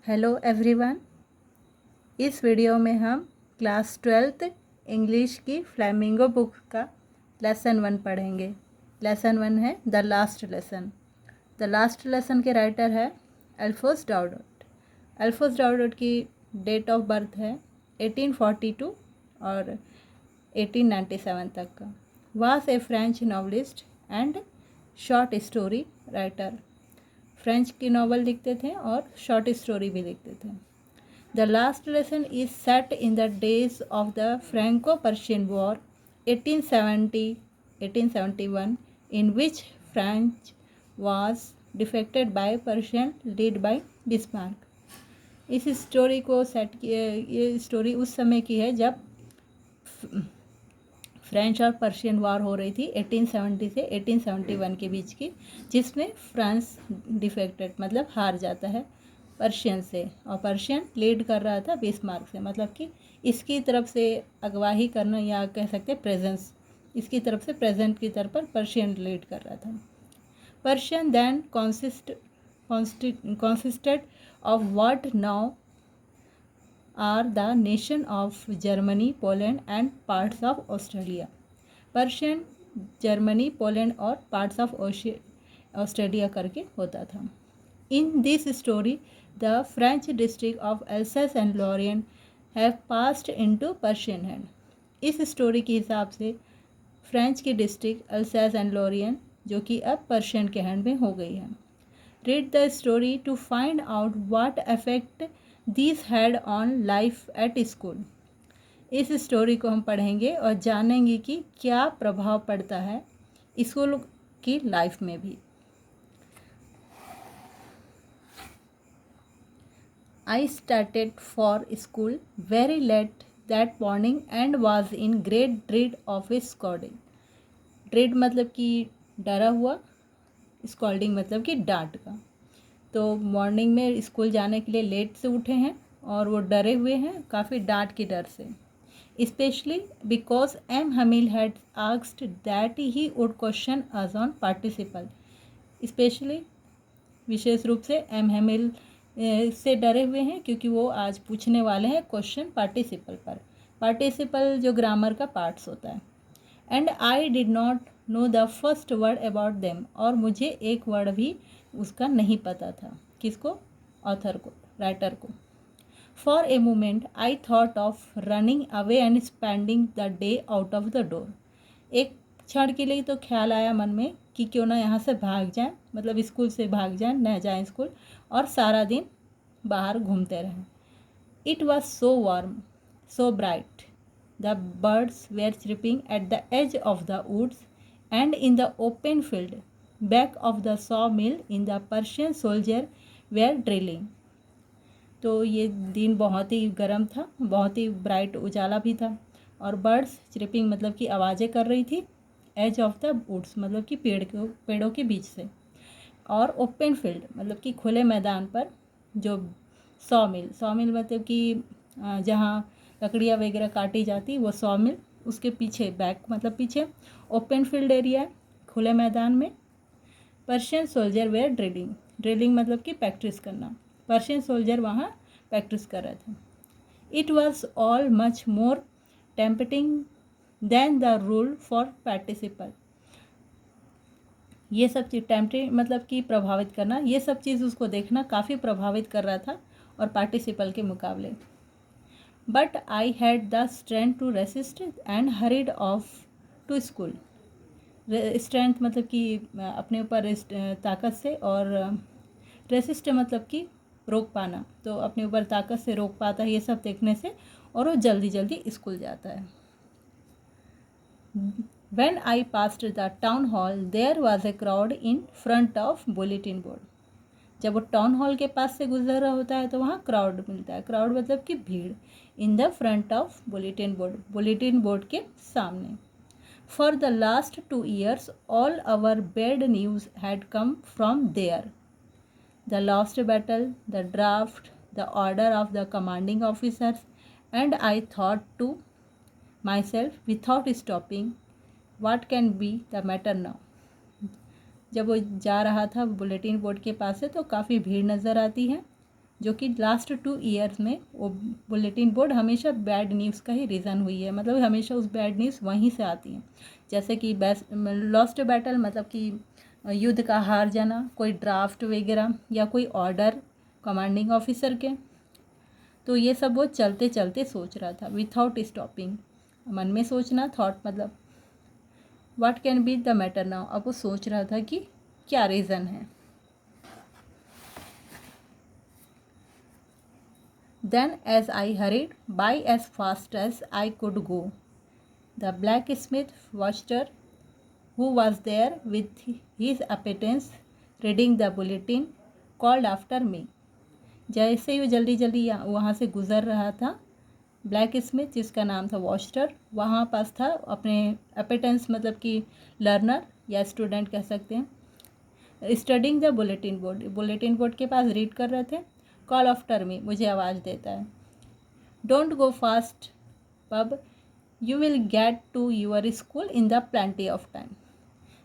Hello everyone. इस video में हम क्लास 12th इंग्लिश की फ्लैमिंगो बुक का लेसन 1 पढ़ेंगे। लेसन 1 है the last lesson. The last lesson के राइटर है अल्फोंस डाउडोट। अल्फोंस डाउडोट की डेट ऑफ बर्थ है 1842 और 1897 तक का। Was a French novelist and short story writer. French की नावल लिखते थे और शॉर्ट स्टोरी भी लिखते थे। The last lesson is set in the days of the Franco Persian war 1871 in which French was defected by Persian lead by Bismarck. इस story को set किए, ये स्टोरी उस समय की है जब फ्रेंच और पर्शियन वार हो रही थी 1870 से 1871 के बीच की, जिसमें फ्रांस डिफेक्टेड मतलब हार जाता है पर्शियन से, और पर्शियन लीड कर रहा था बिस्मार्क से, मतलब कि इसकी तरफ से अगवाही करना या कह सकते प्रेजेंस, इसकी तरफ से प्रेजेंट की तरफ पर पर्शियन लीड कर रहा था। Persian then consisted of what now are the nation of Germany, Poland and parts of Australia. Prussian Germany, Poland और पार्ट्स ऑफ ऑस्ट्रेलिया करके होता था। In this story the French district of Alsace and Lorraine have passed into Prussian hand. इस story के हिसाब से French की district else's and Lorien जो कि अब पर्शियन के हैंड में हो गई है। Read the story to find out what effect this had on life at school. इस स्टोरी को हम पढ़ेंगे और जानेंगे कि क्या प्रभाव पड़ता है स्कूल की लाइफ में भी। I started for school very late that morning and was in great dread of scolding. Dread मतलब कि डरा हुआ, स्कॉल्डिंग मतलब कि डांट का। तो मॉर्निंग में स्कूल जाने के लिए लेट से उठे हैं और वो डरे हुए हैं काफ़ी डांट के डर से। Especially because M. Hamill had asked that he would question us on participle. Especially विशेष रूप से M. Hamill से डरे हुए हैं क्योंकि वो आज पूछने वाले हैं क्वेश्चन पार्टिसिपल पर। पार्टिसिपल जो ग्रामर का पार्ट्स होता है। And I did not know the first word about them, और मुझे एक वर्ड भी उसका नहीं पता था। किसको? ऑथर को, राइटर को। For a moment, I thought of running away and spending the day out of the door. एक क्षण के लिए तो ख्याल आया मन में कि क्यों ना यहाँ से भाग जाएं, मतलब स्कूल से भाग जाएं, न जाएं स्कूल, और सारा दिन बाहर घूमते रहें। It was so warm, so bright. The birds were chirping at the edge of the woods and in the open field back of the sawmill in the Persian soldier were drilling. तो ये दिन बहुत ही गर्म था, बहुत ही bright उजाला भी था, और बर्ड्स चिरपिंग मतलब कि आवाज़ें कर रही थी एज ऑफ द वुड्स मतलब कि पेड़ों के बीच से, और ओपन फील्ड मतलब कि खुले मैदान पर जो सॉ मिल मतलब कि जहाँ लकड़ियाँ वगैरह काटी जाती वो सॉ मिल, उसके पीछे बैक मतलब पीछे ओपन फील्ड एरिया खुले मैदान में। पर्शियन सोल्जर वेयर ड्रिलिंग मतलब कि प्रैक्टिस करना। पर्शियन सोल्जर वहाँ प्रैक्टिस कर रहे थे। It was all much more tempting than the rule for participle. ये सब चीज़ टेम्पटिंग मतलब कि प्रभावित करना, ये सब चीज़ उसको देखना काफ़ी प्रभावित कर रहा था और पार्टिसिपल के मुकाबले। But I had the strength to resist and hurried off to school. Strength मतलब कि अपने ऊपर ताकत से, और रेसिस्ट मतलब कि रोक पाना, तो अपने ऊपर ताकत से रोक पाता है ये सब देखने से, और वो जल्दी जल्दी स्कूल जाता है। When I passed the town hall, there was a crowd in front of bulletin board. जब वो टाउन हॉल के पास से गुजर रहा होता है तो वहाँ क्राउड मिलता है। क्राउड मतलब कि भीड़। In the front of bulletin board के सामने। For the last 2 years, all our bad news had come from there. The lost battle, the draft, the order of the commanding officers, and I thought to myself without stopping, what can be the matter now? जब वो जा रहा था bulletin board के पास से तो काफ़ी भीड़ नज़र आती है, जो कि लास्ट 2 ईयर्स में वो बुलेटिन बोर्ड हमेशा बैड न्यूज़ का ही रीज़न हुई है, मतलब हमेशा उस बैड न्यूज़ वहीं से आती हैं। जैसे कि लॉस्ट बैटल मतलब कि युद्ध का हार जाना, कोई ड्राफ्ट वगैरह या कोई ऑर्डर कमांडिंग ऑफिसर के, तो ये सब वो चलते चलते सोच रहा था विथआउट स्टॉपिंग। मन में सोचना, थॉट मतलब what can be the matter now, अब वो सोच रहा था कि क्या रीज़न है। Then as I hurried by as fast as I could go, the blacksmith watcher who was there with his appetence reading the bulletin called after me। जैसे ही वो जल्दी जल्दी वहाँ से गुज़र रहा था, ब्लैक स्मिथ जिसका नाम था वॉस्टर वहाँ पास था, अपने अपेटेंस मतलब कि लर्नर या स्टूडेंट कह सकते हैं, स्टडिंग द बुलेटिन बोर्ड के पास रीड कर रहे थे। कॉल आफ्टर मी, मुझे आवाज़ देता है। Don't go fast bub, you will get to your school in the plenty of time.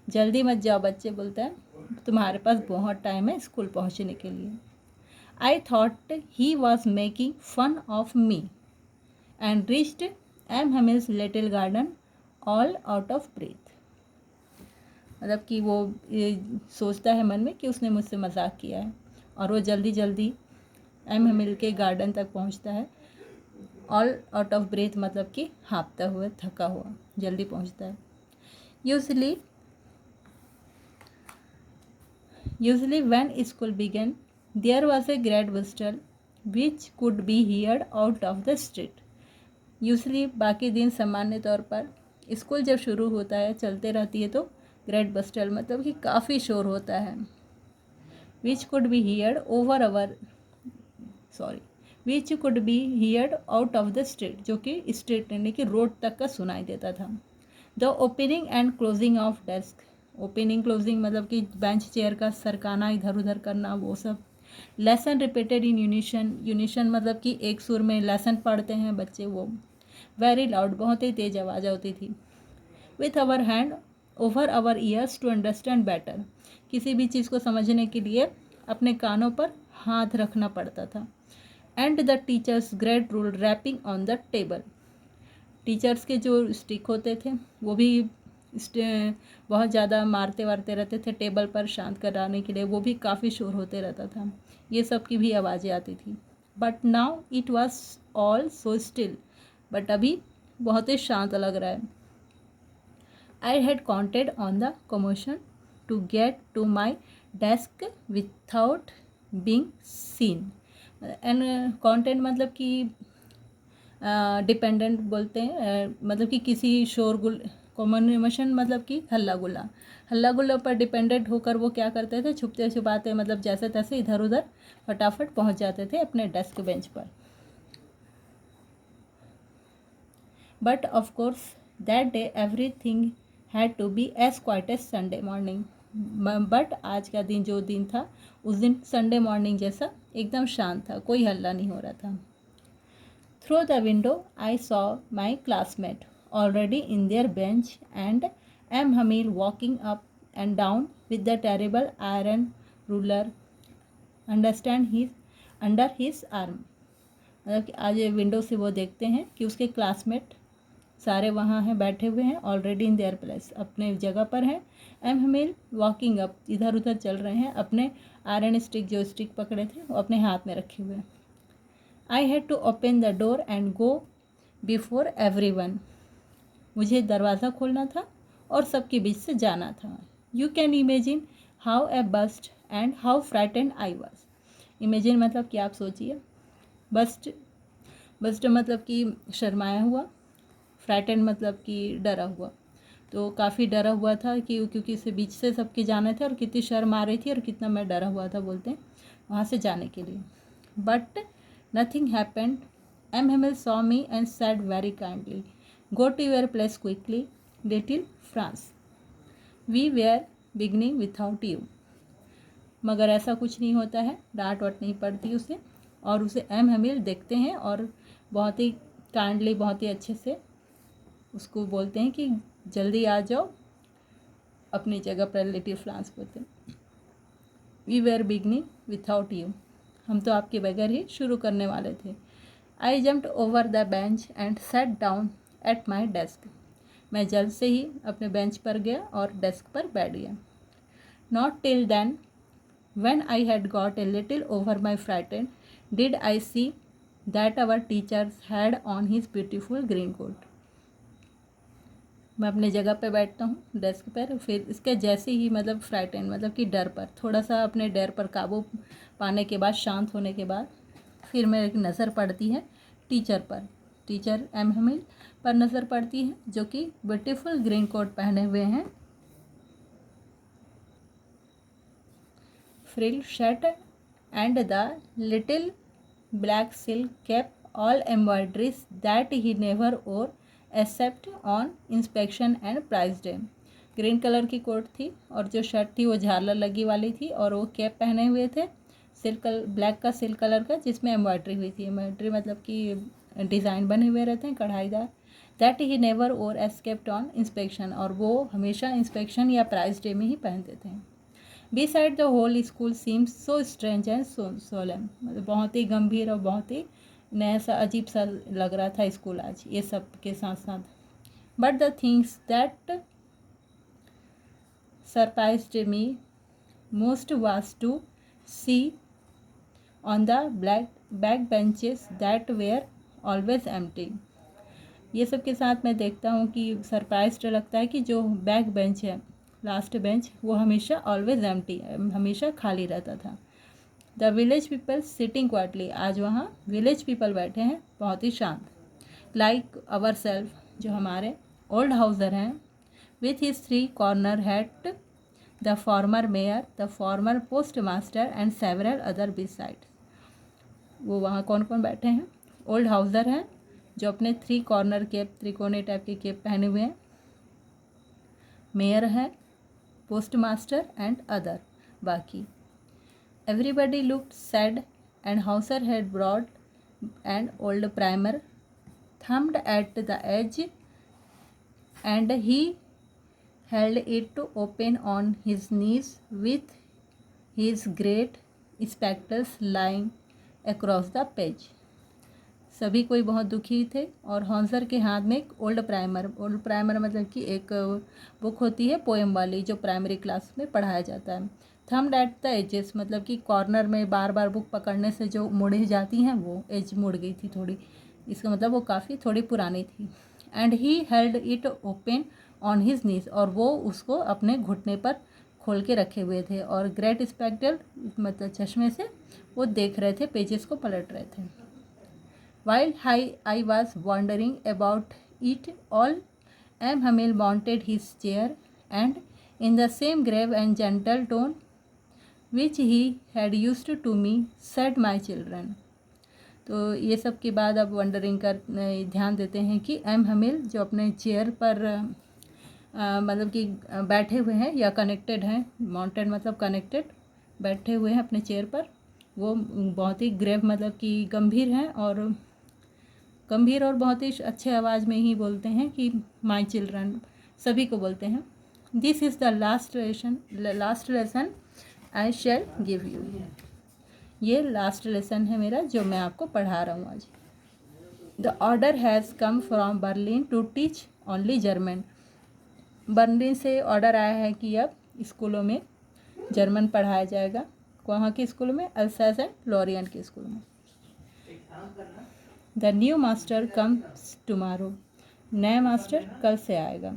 जल्दी मत जाओ बच्चे, बोलते हैं, तुम्हारे पास बहुत टाइम है स्कूल पहुंचने के लिए। I thought he was making fun of me and reached M Hamel's little garden all out of breath. मतलब कि वो ये सोचता है मन में कि उसने मुझसे मजाक किया है, और वो जल्दी जल्दी एम हमिल के गार्डन तक पहुंचता है। ऑल आउट ऑफ ब्रेथ मतलब कि हाँफता हुआ, थका हुआ, जल्दी पहुंचता है। Usually when school began there was a great bustle which could be heard out of the street. Usually बाकी दिन सामान्य तौर पर स्कूल जब शुरू होता है, चलते रहती है, तो ग्रेट बस्टल मतलब कि काफ़ी शोर होता है। विच could be heard which could be heard out of the street, जो कि स्ट्रीट यानी कि रोड तक का सुनाई देता था। The opening and closing of desk, opening closing मतलब कि बेंच चेयर का सरकाना, इधर उधर करना, वो सब। लेसन रिपीटेड इन यूनिशन मतलब कि एक सुर में लेसन पढ़ते हैं बच्चे, वो। वेरी लाउड, बहुत ही तेज आवाज़ होती थी। With our hand over our ears to understand better, किसी भी चीज़ को समझने के लिए अपने कानों पर हाथ रखना पड़ता था। And the teacher's great rule rapping on the table, teachers के जो स्टिक होते थे वो भी बहुत ज़्यादा मारते वारते रहते थे टेबल पर शांत कराने के लिए, वो भी काफ़ी शोर होते रहता था, ये सब की भी आवाज़ें आती थी। But now it was all so still, but अभी बहुत ही शांत लग रहा है। I had counted on the commotion to get to my desk without being seen. And counted मतलब कि डिपेंडेंट बोलते हैं, मतलब कि किसी शोरगुल, कम्युनिकेशन मतलब कि हल्ला गुल्ला पर डिपेंडेंट होकर वो क्या करते थे, छुपते छुपाते मतलब जैसे तैसे इधर उधर फटाफट पहुंच जाते थे अपने डेस्क बेंच पर। But of course that day everything had to be as quiet as Sunday morning. But आज का दिन जो दिन था, उस दिन संडे मॉर्निंग जैसा एकदम शांत था, कोई हल्ला नहीं हो रहा था। Through the window, I saw my classmate already in their bench and M. Hamil walking up and down with the terrible iron ruler under his arm। मतलब कि आज विंडो से वो देखते हैं कि उसके क्लासमेट सारे वहाँ हैं, बैठे हुए हैं, ऑलरेडी इन देयर प्लेस, अपने जगह पर हैं। एम हमील वॉकिंग अप, इधर उधर चल रहे हैं, अपने आयरन स्टिक, जो स्टिक पकड़े थे वो अपने हाथ में रखे हुए हैं। I had to open the door and go before everyone, मुझे दरवाज़ा खोलना था और सबके बीच से जाना था। You can imagine how a bast and how frightened I was. Imagine मतलब कि आप सोचिए, बस्ट मतलब कि शर्माया हुआ, फ्राइटेंड मतलब कि डरा हुआ, तो काफ़ी डरा हुआ था कि क्योंकि इसे बीच से सबके जाने थे, और कितनी शर्म आ रही थी और कितना मैं डरा हुआ था, बोलते हैं, वहाँ से जाने के लिए। But nothing happened. M. Hamel saw me and said very kindly, "Go to your place quickly, little France. We were beginning without you." मगर ऐसा कुछ नहीं होता है, डांट वाट नहीं पड़ती उसे, और उसे एम हमील देखते हैं और बहुत ही काइंडली, बहुत ही अच्छे से उसको बोलते हैं कि जल्दी आ जाओ अपनी जगह पर, लिटिल फ्रांस बोलते हैं। We were beginning without you, हम तो आपके बगैर ही शुरू करने वाले थे। I jumped over the bench and set down at my desk. मैं जल्द से ही अपने बेंच पर गया और डेस्क पर बैठ गया। Not till then, when I had got a little over my frightened, did I see that our teacher had on his beautiful green coat। मैं अपने जगह पे बैठता हूँ डेस्क पर, फिर इसके जैसे ही मतलब फ्राइटेन मतलब कि डर पर, थोड़ा सा अपने डर पर काबू पाने के बाद, शांत होने के बाद, फिर मेरी नज़र पड़ती है टीचर पर। टीचर एम हमील पर नज़र पड़ती है, जो कि ब्यूटीफुल ग्रीन कोट पहने हुए हैं, frill shirt and the little black silk cap, all embroideries that he never wore except on inspection and prize day। Green colour की कोट थी और जो शर्ट थी वो झालर लगी वाली थी, और वो कैप पहने हुए थे सिल्क ब्लैक का सिल्क कलर का, जिसमें एम्ब्रॉयडरी हुई थी। एम्ब्रॉयडरी मतलब कि डिज़ाइन बने हुए रहते हैं कढ़ाईदार। दैट ही नेवर और एस्केप्ड ऑन इंस्पेक्शन, और वो हमेशा इंस्पेक्शन या प्राइज डे में ही पहनते थे। Beside the whole school seems so strange and so solemn, मतलब बहुत ही गंभीर और बहुत ही नया सा अजीब सा लग रहा था स्कूल आज ये सब के साथ साथ। But the things that surprised me most was to see on the back benches that were always empty। ये सब के साथ मैं देखता हूँ कि सरप्राइज्ड लगता है कि जो बैक बेंच है, लास्ट बेंच, वो हमेशा ऑलवेज एम्प्टी, हमेशा खाली रहता था। The village people sitting quietly, आज वहाँ विलेज पीपल बैठे हैं बहुत ही शांत। लाइक अवर सेल्फ, जो हमारे ओल्ड हाउसर हैं, with his 3 corner hat, the former mayor, the former post master and several other besides. वो वहाँ कौन कौन बैठे हैं? ओल्ड हाउसर हैं जो अपने 3 कॉर्नर केप, त्रिकोणी टाइप की केप पहने हुए हैं, मेयर है, पोस्ट मास्टर एंड अदर, बाकी। Everybody looked sad and Hauser had brought and old primer thumbed at the edge and he held it open on his knees with his great spectacles lying across the page. सभी कोई बहुत दुखी थे और हॉन्सर के हाथ में एक ओल्ड प्राइमर मतलब कि एक बुक होती है पोएम वाली, जो प्राइमरी क्लास में पढ़ाया जाता है। थम्ड एट द एजेस मतलब कि कॉर्नर में बार बार बुक पकड़ने से जो मुड़ी जाती हैं, वो एज मुड़ गई थी थोड़ी, इसका मतलब वो काफ़ी थोड़ी पुरानी थी। And he held it open on his नीज, और वो उसको अपने घुटने पर खोल के रखे हुए थे, और ग्रेट स्पेक्टल मतलब चश्मे से वो देख रहे थे, पेजेस को पलट रहे थे। While I was wondering about it all, M. Hamil mounted his chair and, in the same grave and gentle tone which he had used to me, said, "My children." तो ये सब के बाद अब वंडरिंग कर ध्यान देते हैं कि एम हमिल जो अपने चेयर पर मतलब कि बैठे हुए हैं या कनेक्टेड हैं, माउंटेड मतलब कनेक्टेड, बैठे हुए हैं अपने चेयर पर, वो बहुत ही ग्रेव मतलब कि गंभीर हैं, और गंभीर और बहुत ही अच्छे आवाज़ में ही बोलते हैं कि माई चिल्ड्रन, सभी को बोलते हैं। This is the last lesson I shall give you. ये लास्ट लेसन है मेरा जो मैं आपको पढ़ा रहा हूँ आज। The order has come from Berlin to teach only German. Berlin से ऑर्डर आया है कि अब स्कूलों में जर्मन पढ़ाया जाएगा। वहाँ के स्कूलों में, अल्सास एंड लॉरियन के स्कूलों में। The new master comes tomorrow, नया मास्टर कल से आएगा।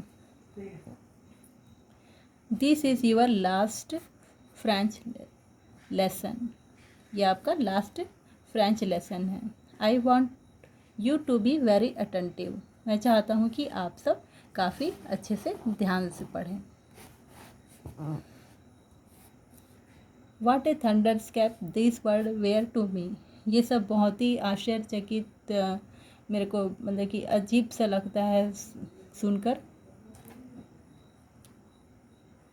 This is your last French lesson, ये आपका लास्ट फ्रेंच लेसन है। I want you to be very attentive, मैं चाहता हूँ कि आप सब काफ़ी अच्छे से ध्यान से पढ़ें। What a thunderclap this word were to me, ये सब बहुत ही आश्चर्यचकित मेरे को मतलब कि अजीब सा लगता है सुनकर।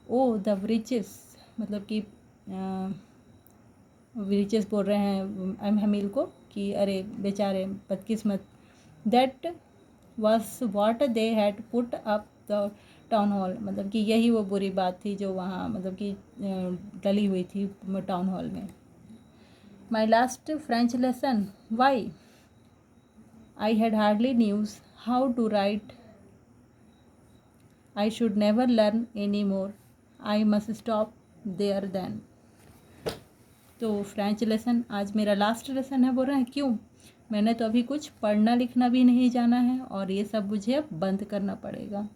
ओ द रिचेस, मतलब कि रिचेस बोल रहे हैं एम हमील को कि अरे बेचारे बदकिस्मत। That was what they had put up the town hall, मतलब कि यही वो बुरी बात थी जो वहाँ मतलब कि डली हुई थी टाउन हॉल में। My last French lesson. Why? I had hardly news how to write. I should never learn anymore. I must stop there then. तो फ्रेंच लेसन आज मेरा लास्ट लेसन है। बोल रहे हैं क्यों? मैंने तो अभी कुछ पढ़ना लिखना भी नहीं जाना है और ये सब मुझे अब बंद करना पड़ेगा।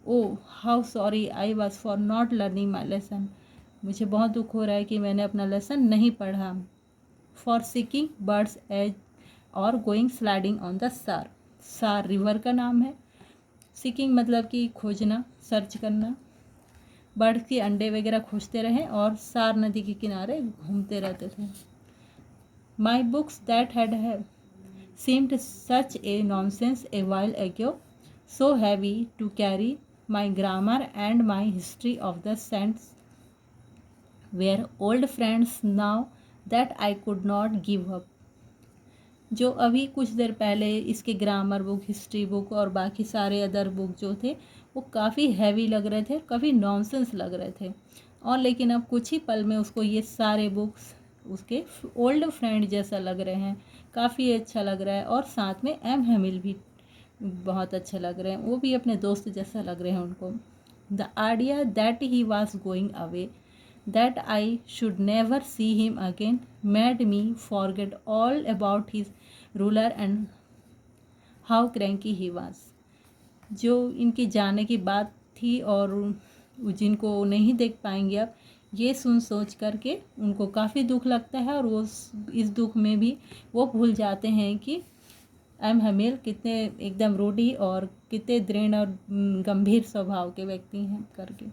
Oh how sorry I was for not learning my lesson. मुझे बहुत दुख हो रहा है कि मैंने अपना लेसन नहीं पढ़ा। फॉर सीकिंग बर्ड्स एज और गोइंग स्लाइडिंग ऑन द सार। सार रिवर का नाम है। सीकिंग मतलब कि खोजना, सर्च करना। बर्ड्स के अंडे वगैरह खोजते रहे और सार नदी के किनारे घूमते रहते थे। My books that had seemed such a nonsense a while ago, so heavy to carry, my grammar and my history of the saints were old friends now that I could not give up. जो अभी कुछ देर पहले इसके grammar book, history book और बाकी सारे other book जो थे वो काफ़ी हैवी लग रहे थे, काफ़ी नॉनसेंस लग रहे थे, और लेकिन अब कुछ ही पल में उसको ये सारे बुक्स उसके ओल्ड फ्रेंड जैसा लग रहे हैं। काफ़ी अच्छा लग रहा है और साथ में एम हेमिल भी बहुत अच्छे लग रहे हैं, वो भी अपने दोस्त जैसा लग रहे हैं उनको। The idea that he was going away, that I should never see him again, made me forget all about his ruler and how cranky he was. जो इनकी जाने की बात थी और जिनको नहीं देख पाएंगे अब, ये सोच करके उनको काफ़ी दुख लगता है और वो इस दुख में भी वो भूल जाते हैं कि एम हमील कितने एकदम रूढ़ी और कितने दृढ़ और गंभीर स्वभाव के व्यक्ति हैं करके।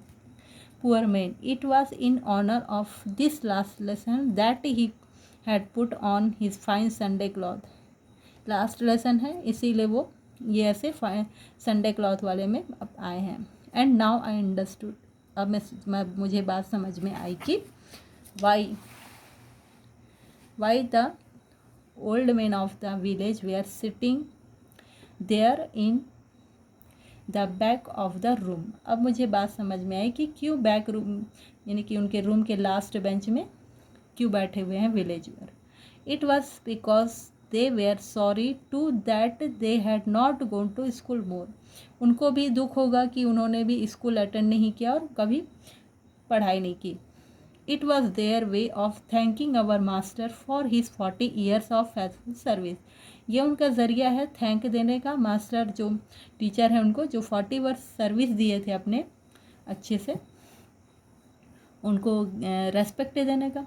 Poor man, it was in honor of this last lesson that he had put on his fine Sunday cloth. Last lesson है इसीलिए वो ये ऐसे संडे क्लॉथ वाले में अब आए हैं। एंड नाउ आई अंडरस्टूड, अब मुझे बात समझ में आई कि why the old man of the village वे are sitting there in the back of the room. अब मुझे बात समझ में आई कि क्यों बैक रूम यानी कि उनके रूम के लास्ट बेंच में क्यों बैठे हुए हैं villager. It was because they were sorry too that they had not gone to school more. उनको भी दुख होगा कि उन्होंने भी स्कूल अटेंड नहीं किया और कभी पढ़ाई नहीं की। It was their way of thanking our master for his 40 years of faithful service. ये उनका ज़रिया है थैंक देने का, मास्टर जो टीचर है उनको जो 40 वर्ष सर्विस दिए थे अपने अच्छे से, उनको रेस्पेक्ट देने का।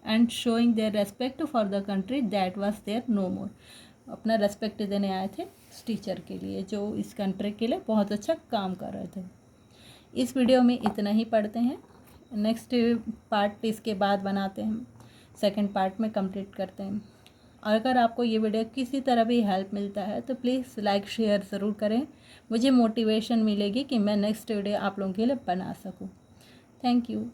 And showing their respect for the country that was their no more. अपना रेस्पेक्ट देने आए थे उस टीचर के लिए जो इस कंट्री के लिए बहुत अच्छा काम कर रहे थे। इस वीडियो में इतना ही पढ़ते हैं, नेक्स्ट पार्ट इसके बाद बनाते हैं, सेकंड पार्ट में कंप्लीट करते हैं। और अगर आपको ये वीडियो किसी तरह भी हेल्प मिलता है तो प्लीज़ लाइक शेयर ज़रूर करें, मुझे मोटिवेशन मिलेगी कि मैं नेक्स्ट वीडियो आप लोगों के लिए बना सकूं। Thank you.